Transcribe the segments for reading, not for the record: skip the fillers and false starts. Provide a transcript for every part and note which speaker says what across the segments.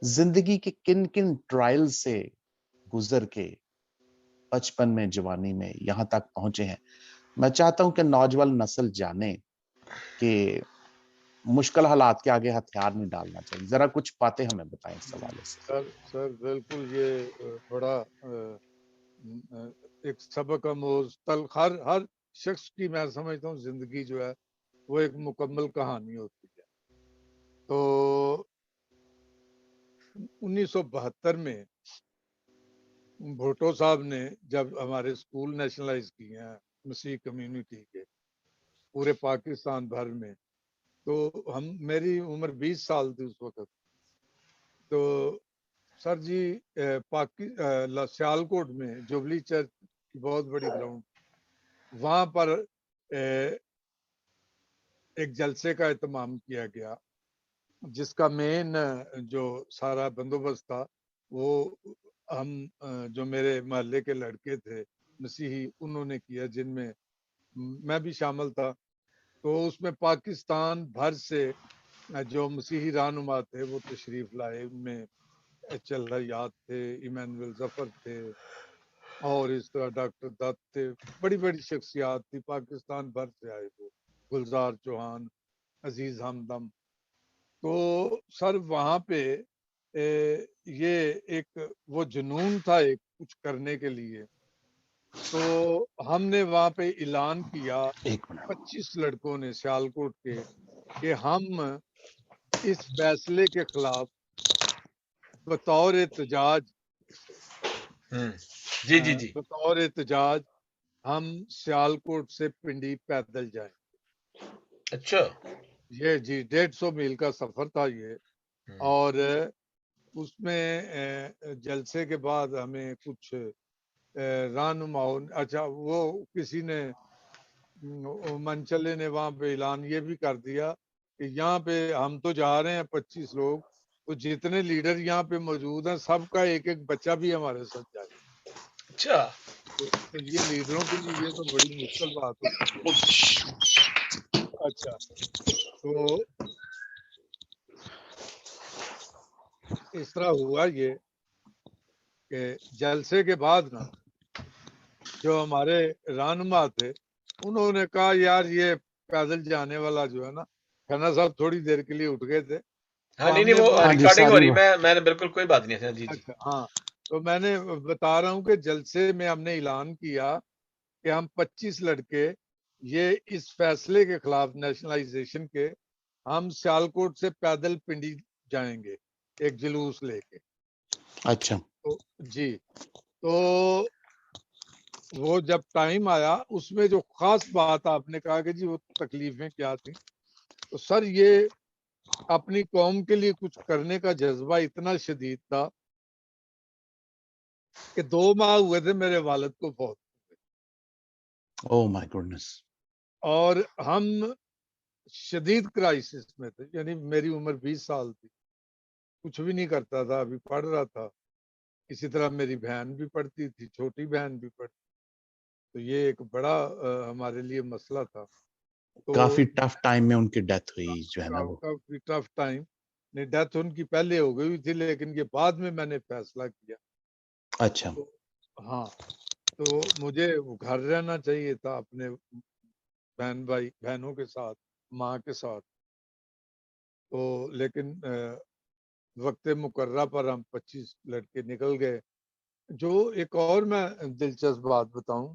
Speaker 1: زندگی کے کن کن ٹرائل سے گزر کے بچپن میں، جوانی میں یہاں تک پہنچے ہیں. میں چاہتا ہوں کہ نوجوان نسل جانے کہ مشکل حالات کے آگے ہتھیار نہیں ڈالنا چاہیے. ذرا کچھ باتیں ہمیں بتائیں اس حوالے سے.
Speaker 2: سر بالکل یہ بڑا ایک سبق آموز تلخ ہر شخص کی میں سمجھتا ہوں زندگی جو ہے وہ ایک مکمل کہانی ہوتی ہے. تو 1972 میں بھٹو صاحب نے جب ہمارے اسکول نیشنلائز کیے ہیں مسیح کمیونٹی کے پورے پاکستان بھر میں، تو میری عمر 20 سال تھی اس وقت. تو سر جی سیالکوٹ میں جوبلی چرچ کی بہت بڑی گراؤنڈ، وہاں پر ایک جلسے کا اہتمام کیا گیا جس کا مین جو سارا بندوبست تھا وہ ہم جو میرے محلے کے لڑکے تھے مسیحی انہوں نے کیا، جن میں میں بھی شامل تھا. تو اس میں پاکستان بھر سے جو مسیحی رہنما تھے وہ تشریف لائے. ان میں ایچ ایل حیات تھے، ایمینول ظفر تھے، اور اس طرح ڈاکٹر دت تھے. بڑی بڑی شخصیات تھی، پاکستان بھر سے آئے وہ، گلزار چوہان، عزیز ہمدم. تو سر وہاں پہ یہ ایک وہ جنون تھا ایک کچھ کرنے کے لیے. تو ہم نے وہاں پہ اعلان کیا 25 لڑکوں نے سیالکوٹ کے کہ ہم اس فیصلے کے خلاف بطور احتجاج بطور احتجاج ہم سیالکوٹ سے پنڈی پیدل جائیں.
Speaker 3: اچھا
Speaker 2: یہ جی 150 میل کا سفر تھا یہ. اور اس میں جلسے کے بعد ہمیں کچھ رہنماؤں، اچھا وہ کسی نے منچلے نے وہاں پہ اعلان یہ بھی کر دیا کہ یہاں پہ ہم تو جا رہے ہیں 25 لوگ، تو جتنے لیڈر یہاں پہ موجود ہیں سب کا ایک ایک بچہ بھی ہمارے ساتھ جائے.
Speaker 3: اچھا
Speaker 2: تو یہ لیڈروں کے لیے یہ تو بڑی مشکل بات ہوتی ہے. اچھا تو اس طرح ہوا یہ کہ جلسے کے بعد نا جو ہمارے رہنما تھے انہوں نے کہا یار یہ پیدل جانے والا جو ہے نا، کھنہ صاحب تھوڑی دیر کے لیے اٹھ گئے تھے.
Speaker 3: ہاں
Speaker 2: تو
Speaker 3: نہیں
Speaker 2: ہم
Speaker 3: نہیں
Speaker 2: نے
Speaker 3: وہ ریکارڈنگ ہو رہی، میں نے بالکل کوئی بات نہیں ہے. جی جی
Speaker 2: اچھا ہاں، تو میں نے بتا رہا ہوں کہ جلسے میں ہم نے اعلان کیا کہ ہم 25 لڑکے یہ اس فیصلے کے خلاف نیشنلائزیشن کے ہم سیالکوٹ سے پیدل پنڈی جائیں گے ایک جلوس لے کے.
Speaker 1: اچھا
Speaker 2: تو جی تو وہ جب ٹائم آیا اس میں جو خاص بات آپ نے کہا کہ جی وہ تکلیفیں کیا تھیں، تو سر یہ اپنی قوم کے لیے کچھ کرنے کا جذبہ اتنا شدید تھا کہ 2 ماہ ہوئے تھے میرے والد کو فوت.
Speaker 1: او مائی گوڈنس.
Speaker 2: اور ہم شدید کرائسس میں تھے، یعنی میری عمر 20 سال تھی، کچھ بھی نہیں کرتا تھا، ابھی پڑھ رہا تھا. اسی طرح میری بہن بھی پڑھتی تھی، چھوٹی بہن بھی پڑھتی. تو یہ ایک بڑا ہمارے لیے مسئلہ تھا. تو
Speaker 1: کافی ٹف ٹائم میں ان کی ڈیتھ ہوئی جو ہے نا وہ.
Speaker 2: کافی ٹف ٹائم. نہیں، ڈیتھ ان کی پہلے ہو گئی تھی لیکن یہ بعد میں نے فیصلہ کیا.
Speaker 1: اچھا
Speaker 2: تو ہاں، تو مجھے گھر رہنا چاہیے تھا اپنے بہنوں کے ساتھ، ماں کے ساتھ. تو لیکن وقت مقررہ پر ہم 25 لڑکے نکل گئے. جو ایک اور میں دلچسپ بات بتاؤں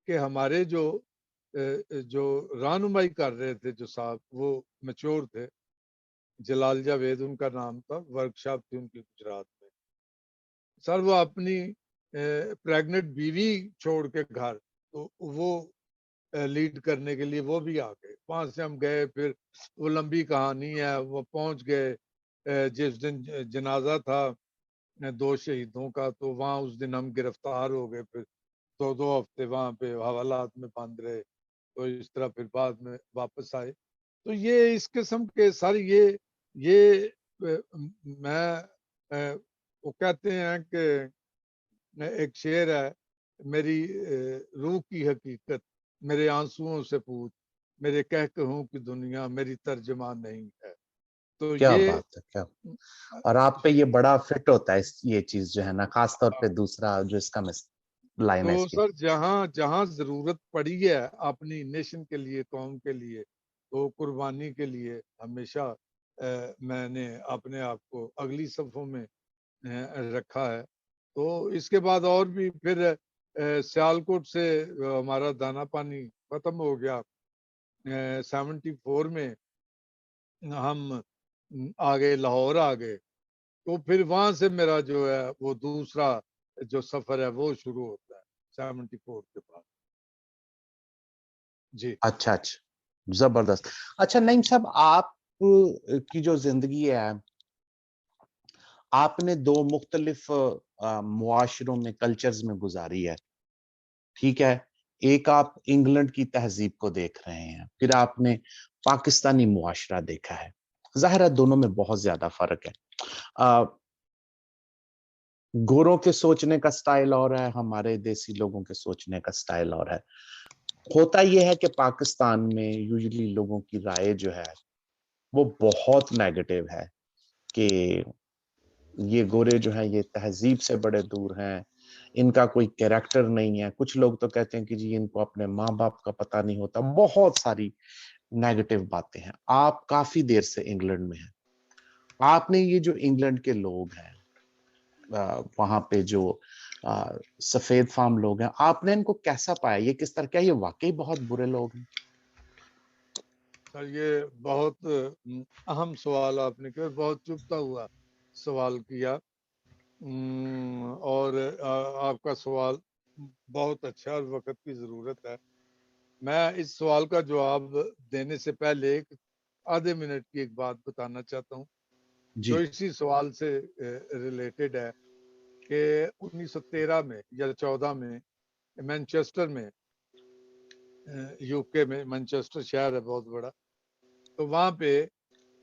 Speaker 2: کہ ہمارے جو رہنمائی کر رہے تھے جو صاحب وہ میچور تھے، جلال جاوید ان کا نام تھا، ورکشاپ تھی ان کی گجرات میں. سر وہ اپنی پریگننٹ بیوی چھوڑ کے گھر، تو وہ لیڈ کرنے کے لیے وہ بھی آ گئے. وہاں سے ہم گئے، پھر وہ لمبی کہانی ہے. وہ پہنچ گئے جس دن جنازہ تھا 2 شہیدوں کا، تو وہاں اس دن ہم گرفتار ہو گئے. پھر 2 ہفتے وہاں پہ حوالات میں بند رہے. تو اس طرح پھر بعد میں واپس آئے. تو یہ اس قسم کے سر یہ میں وہ کہتے ہیں کہ ایک شعر ہے، میری روح کی حقیقت میرے آنسوؤں سے پوچھ، میرے کہوں کی دنیا میری ترجمان نہیں ہے. تو
Speaker 1: کیا
Speaker 2: یہ
Speaker 1: بات ہے، کیا اور آپ پہ یہ بڑا فٹ ہوتا ہے یہ چیز جو ہے نا، خاص طور پہ دوسرا جو اس کا لائن ہے
Speaker 2: تو
Speaker 1: اس کی.
Speaker 2: سر جہاں ضرورت پڑی ہے اپنی نیشن کے لیے، قوم کے لیے، تو قربانی کے لیے ہمیشہ میں نے اپنے آپ کو اگلی صفوں میں رکھا ہے. تو اس کے بعد اور بھی پھر سیالکوٹ سے ہمارا دانا پانی ختم ہو گیا. 74 میں ہم آگے لاہور آ گئے. تو پھر وہاں سے میرا جو ہے وہ دوسرا جو سفر ہے وہ شروع ہوتا ہے 74 کے بعد. جی
Speaker 1: اچھا اچھا، زبردست. اچھا نعیم صاحب، آپ کی جو زندگی ہے، آپ نے 2 مختلف معاشروں میں، کلچرز میں گزاری ہے، ٹھیک ہے. ایک آپ انگلینڈ کی تہذیب کو دیکھ رہے ہیں، پھر آپ نے پاکستانی معاشرہ دیکھا ہے. ظاہر ہے دونوں میں بہت زیادہ فرق ہے. گوروں کے سوچنے کا سٹائل اور ہے، ہمارے دیسی لوگوں کے سوچنے کا سٹائل اور ہے. ہوتا یہ ہے کہ پاکستان میں یوزلی لوگوں کی رائے جو ہے وہ بہت نیگیٹو ہے کہ یہ گورے جو ہیں یہ تہذیب سے بڑے دور ہیں، ان کا کوئی کیریکٹر نہیں ہے. کچھ لوگ تو کہتے ہیں کہ جی ان کو اپنے ماں باپ کا پتہ نہیں ہوتا. بہت ساری نیگیٹو باتیں ہیں. آپ کافی دیر سے انگلینڈ میں ہیں. آپ نے یہ جو انگلینڈ کے لوگ ہیں، وہاں پہ جو سفید فام لوگ ہیں، آپ نے ان کو کیسا پایا؟ یہ کس طرح، کیا یہ واقعی بہت برے لوگ ہیں؟
Speaker 2: سر یہ بہت اہم سوال آپ نے کیا، بہت چبھتا ہوا سوال کیا. اور آپ کا سوال بہت اچھا اور وقت کی ضرورت ہے. میں اس سوال کا جواب دینے سے پہلے ایک آدھے منٹ کی ایک بات بتانا چاہتا ہوں جو
Speaker 1: جی
Speaker 2: اسی سوال سے ریلیٹڈ ہے کہ 1913 میں یا 14 میں مینچسٹر میں، یو کے میں مینچسٹر شہر ہے بہت بڑا، تو وہاں پہ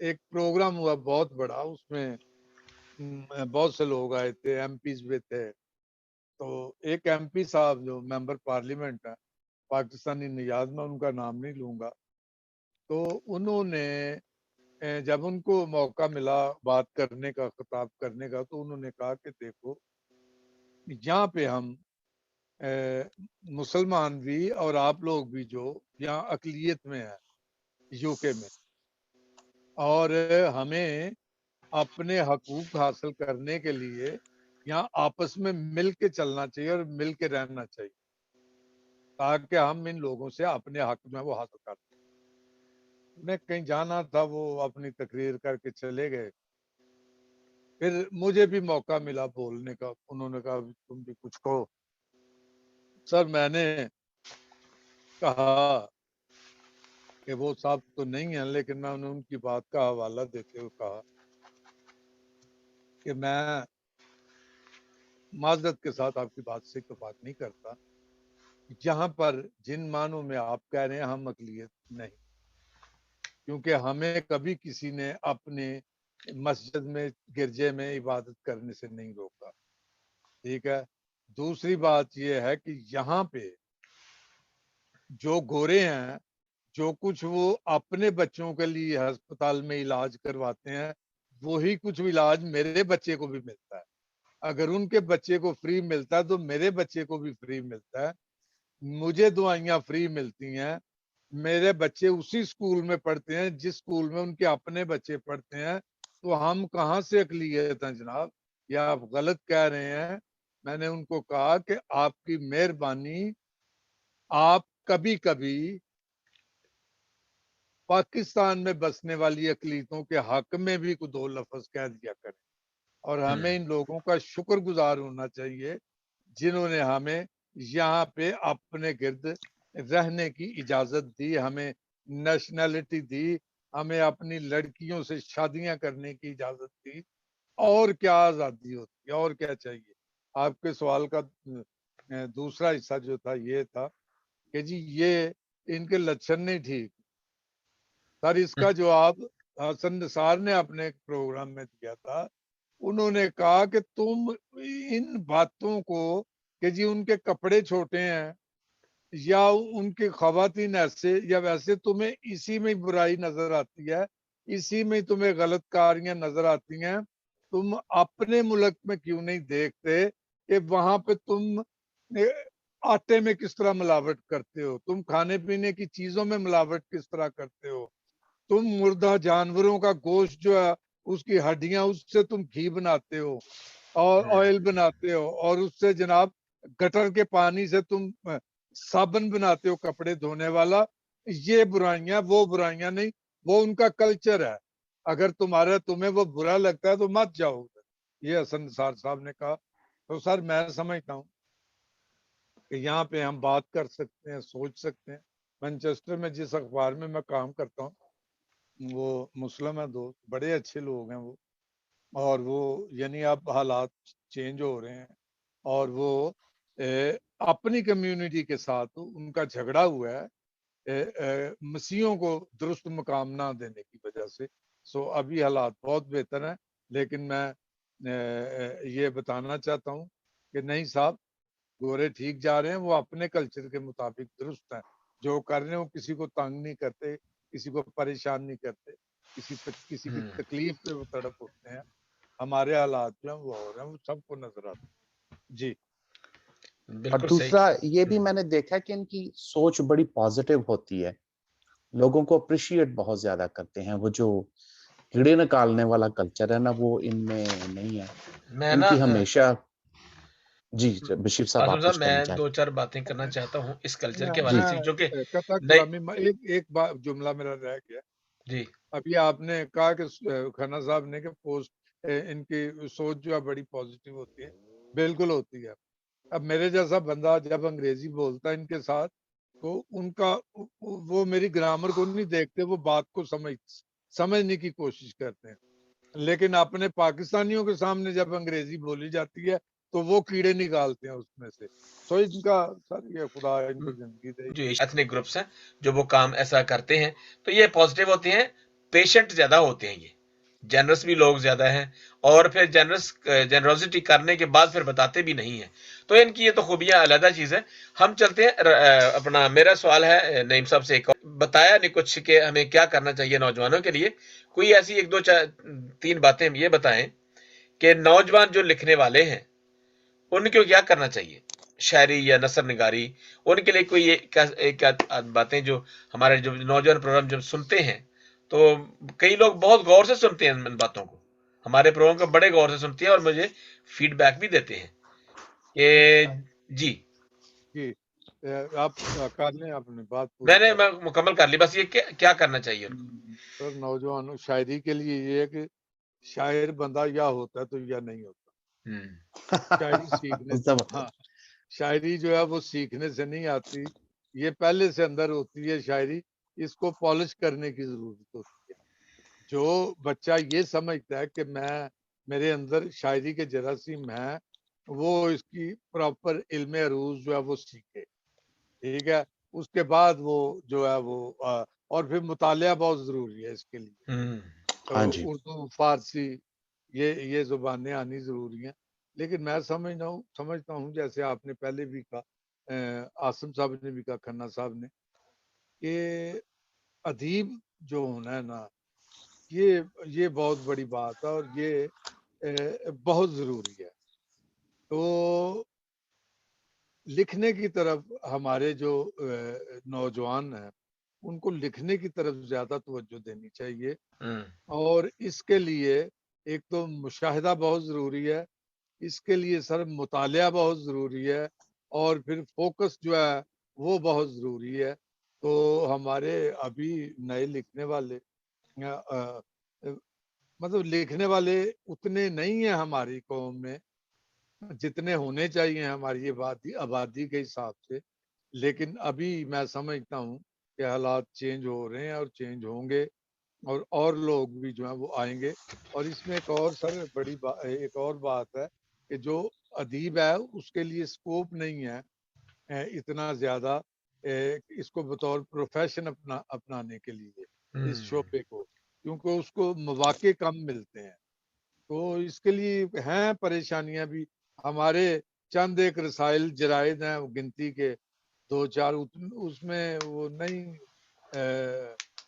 Speaker 2: ایک پروگرام ہوا بہت بڑا. اس میں بہت سے لوگ آئے تھے، ایم پیز بھی تھے. تو ایک ایم پی صاحب جو ممبر پارلیمنٹ ہے پاکستانی نژاد، میں ان کا نام نہیں لوں گا، تو انہوں نے جب ان کو موقع ملا بات کرنے کا، خطاب کرنے کا، تو انہوں نے کہا کہ دیکھو یہاں پہ ہم مسلمان بھی اور آپ لوگ بھی جو یہاں اقلیت میں ہیں یو کے میں، اور ہمیں اپنے حقوق حاصل کرنے کے لیے یہاں آپس میں مل کے چلنا چاہیے اور مل کے رہنا چاہیے تاکہ ہم ان لوگوں سے اپنے حق میں وہ حاصل کر سکیں. انہیں کہیں جانا تھا، وہ اپنی تقریر کر کے چلے گئے. پھر مجھے بھی موقع ملا بولنے کا. انہوں نے کہا تم بھی کچھ کہو. سر میں نے کہا کہ وہ صاحب تو نہیں ہیں، لیکن میں انہیں ان کی بات کا حوالہ دیتے ہوئے کہا کہ میں معذرت کے ساتھ آپ کی بات سے اتفاق نہیں کرتا. جہاں پر جن معنوں میں آپ کہہ رہے ہیں ہم اقلیت نہیں، کیونکہ ہمیں کبھی کسی نے اپنے مسجد میں، گرجے میں عبادت کرنے سے نہیں روکا. ٹھیک ہے. دوسری بات یہ ہے کہ یہاں پہ جو گورے ہیں، جو کچھ وہ اپنے بچوں کے لیے ہسپتال میں علاج کرواتے ہیں، وہی کچھ علاج میرے بچے کو بھی ملتا ہے. اگر ان کے بچے کو فری ملتا ہے تو میرے بچے کو بھی فری ملتا ہے. مجھے دعائیاں فری ملتی ہیں. میرے بچے اسی سکول میں پڑھتے ہیں جس سکول میں ان کے اپنے بچے پڑھتے ہیں. تو ہم کہاں سے اقلیت ہیں جناب؟ یہ آپ غلط کہہ رہے ہیں. میں نے ان کو کہا کہ آپ کی مہربانی، آپ کبھی کبھی پاکستان میں بسنے والی اقلیتوں کے حق میں بھی کوئی 2 لفظ کہہ دیا کریں. اور ہمیں ان لوگوں کا شکر گزار ہونا چاہیے جنہوں نے ہمیں یہاں پہ اپنے گرد رہنے کی اجازت دی، ہمیں نیشنلٹی دی، ہمیں اپنی لڑکیوں سے شادیاں کرنے کی اجازت دی. اور کیا آزادی ہوتی ہے، اور کیا چاہیے؟ آپ کے سوال کا دوسرا حصہ جو تھا یہ تھا کہ جی یہ ان کے لچھن نہیں ٹھیک. سر اس کا جواب حسن نثار نے اپنے پروگرام میں دیا تھا. انہوں نے کہا کہ تم ان باتوں کو کہ جی ان کے کپڑے چھوٹے ہیں یا ان کی خواتین ایسے یا ویسے، تمہیں اسی میں برائی نظر آتی ہے. اسی میں تمہیں غلط کاریاں نظر آتی ہیں. تم اپنے ملک میں کیوں نہیں دیکھتے کہ وہاں پہ تم آٹے میں کس طرح ملاوٹ کرتے ہو, تم کھانے پینے کی چیزوں میں ملاوٹ کس طرح کرتے ہو, تم مردہ جانوروں کا گوشت جو ہے اس کی ہڈیاں اس سے تم گھی بناتے ہو اور آئل بناتے ہو, اور اس سے جناب گٹر کے پانی سے تم صابن بناتے ہو کپڑے دھونے والا. یہ برائیاں وہ برائیاں نہیں, وہ ان کا کلچر ہے. اگر تمہیں وہ برا لگتا ہے تو مت جاؤ. یہ حسن نثار صاحب نے کہا. تو سر میں سمجھتا ہوں کہ یہاں پہ ہم بات کر سکتے ہیں, سوچ سکتے ہیں. مانچسٹر میں جس اخبار میں کام کرتا ہوں وہ مسلم ہے دوست, بڑے اچھے لوگ ہیں وہ, اور وہ یعنی اب حالات چینج ہو رہے ہیں اور وہ اپنی کمیونٹی کے ساتھ ان کا جھگڑا ہوا ہے مسیحوں کو درست مقام نہ دینے کی وجہ سے. سو ابھی حالات بہت بہتر ہیں, لیکن میں یہ بتانا چاہتا ہوں کہ نہیں صاحب, گورے ٹھیک جا رہے ہیں, وہ اپنے کلچر کے مطابق درست ہیں. جو کر رہے ہیں وہ کسی کو تنگ نہیں کرتے, کسی کو پریشان نہیں کرتے, کسی کی تکلیف پہ وہ تڑپ اٹھتے ہیں. ہمارے حالات جو ہیں وہ ہو رہے ہیں, وہ سب کو نظر آتے ہیں. جی.
Speaker 1: اور دوسرا یہ بھی میں نے دیکھا کہ ان کی سوچ بڑی پازیٹیو ہوتی ہے, لوگوں کو اپریشیٹ بہت زیادہ کرتے ہیں. وہ جو کیڑے نکالنے والا کلچر ہے نا, وہ ان میں نہیں ہے. ان کی ہمیشہ جی بشیر صاحب آپ کچھ کہنا
Speaker 3: میں
Speaker 1: چاہتے
Speaker 3: دو چار باتیں کرنا چاہتا ہوں اس کلچر کے
Speaker 1: جی
Speaker 3: حوالے سے, جو کہ
Speaker 2: ایک جملہ میرا رہ گیا.
Speaker 3: جی
Speaker 2: ابھی آپ نے کہا کہ کھنہ صاحب نے کہ پوسٹ ان کی سوچ جو ہے بڑی پازیٹیو ہوتی ہے. بالکل ہوتی ہے. اب میرے جیسا بندہ جب انگریزی بولتا ہے ان کے ساتھ تو ان کا وہ میری گرامر کو نہیں دیکھتے, وہ بات کو سمجھنے کی کوشش کرتے ہیں. لیکن اپنے پاکستانیوں کے سامنے جب انگریزی بولی جاتی ہے تو وہ کیڑے نکالتے ہیں اس میں سے. سو ان کا سر یہ خدا ان کو زندگی دے.
Speaker 3: جو ایتھنک گروپس ہیں جو وہ کام ایسا کرتے ہیں تو یہ پازیٹیو ہوتے ہیں, پیشنٹ زیادہ ہوتے ہیں, یہ جنرس بھی لوگ زیادہ ہیں, اور پھر جنروسٹی کرنے کے بعد پھر بتاتے بھی نہیں ہیں. تو ان کی یہ تو خوبیاں علیحدہ چیز ہے. ہم چلتے ہیں اپنا, میرا سوال ہے نعیم صاحب سے, بتایا نہیں کچھ کہ ہمیں کیا کرنا چاہیے نوجوانوں کے لیے. کوئی ایسی ایک دو تین باتیں یہ بتائیں کہ نوجوان جو لکھنے والے ہیں ان کو کیا کرنا چاہیے, شاعری یا نثر نگاری, ان کے لیے کوئی ایک باتیں جو ہمارے جو نوجوان پروگرام جب سنتے ہیں تو کئی لوگ بہت غور سے سنتے ہیں ان باتوں کو, ہمارے پروگرام کو بڑے غور سے سنتے ہیں اور مجھے فیڈ بیک بھی دیتے ہیں کہ جی
Speaker 2: آپ کر لیں, آپ نے بات
Speaker 3: میں نے مکمل کر لی, بس یہ کیا کرنا چاہیے ان کو.
Speaker 2: سر نوجوانوں شاعری کے لیے یہ ہے کہ شاعر بندہ یا ہوتا ہے تو یا نہیں ہوتا. شاعری سیکھنے سے, ہاں شاعری جو ہے وہ سیکھنے سے نہیں آتی, یہ پہلے سے اندر ہوتی ہے شاعری. اس کو پالش کرنے کی ضرورت ہوتی ہے. جو بچہ یہ سمجھتا ہے کہ میرے اندر شاعری کے جراثیم ہیں, وہ اس کی پراپر علم عروض جو ہے وہ سیکھے. ٹھیک ہے, اس کے بعد وہ جو ہے وہ اور پھر مطالعہ بہت ضروری ہے اس کے لیے. تو اردو فارسی یہ زبانیں آنی ضروری ہیں. لیکن میں سمجھتا ہوں جیسے آپ نے پہلے بھی کہا, عاصم صاحب نے بھی کہا, کھنہ صاحب نے, کہ ادیب جو ہونا ہے نا یہ بہت بڑی بات ہے اور یہ بہت ضروری ہے. تو لکھنے کی طرف ہمارے جو نوجوان ہیں ان کو لکھنے کی طرف زیادہ توجہ دینی چاہیے. اور اس کے لیے ایک تو مشاہدہ بہت ضروری ہے, اس کے لیے سر مطالعہ بہت ضروری ہے, اور پھر فوکس جو ہے وہ بہت ضروری ہے. تو ہمارے ابھی نئے لکھنے والے مطلب لکھنے والے اتنے نہیں ہیں ہماری قوم میں جتنے ہونے چاہیے ہماری آبادی کے حساب سے. لیکن ابھی میں سمجھتا ہوں کہ حالات چینج ہو رہے ہیں اور چینج ہوں گے, اور لوگ بھی جو ہیں وہ آئیں گے. اور اس میں ایک اور سر ایک اور بات ہے کہ جو ادیب ہے اس کے لیے سکوپ نہیں ہے اتنا زیادہ اس کو بطور پروفیشن اپنانے کے لیے اس شعبے کو, کیونکہ اس کو مواقع کم ملتے ہیں. تو اس کے لیے ہیں پریشانیاں بھی. ہمارے چند ایک رسائل جرائد ہیں گنتی کے 2-4, اس میں وہ نہیں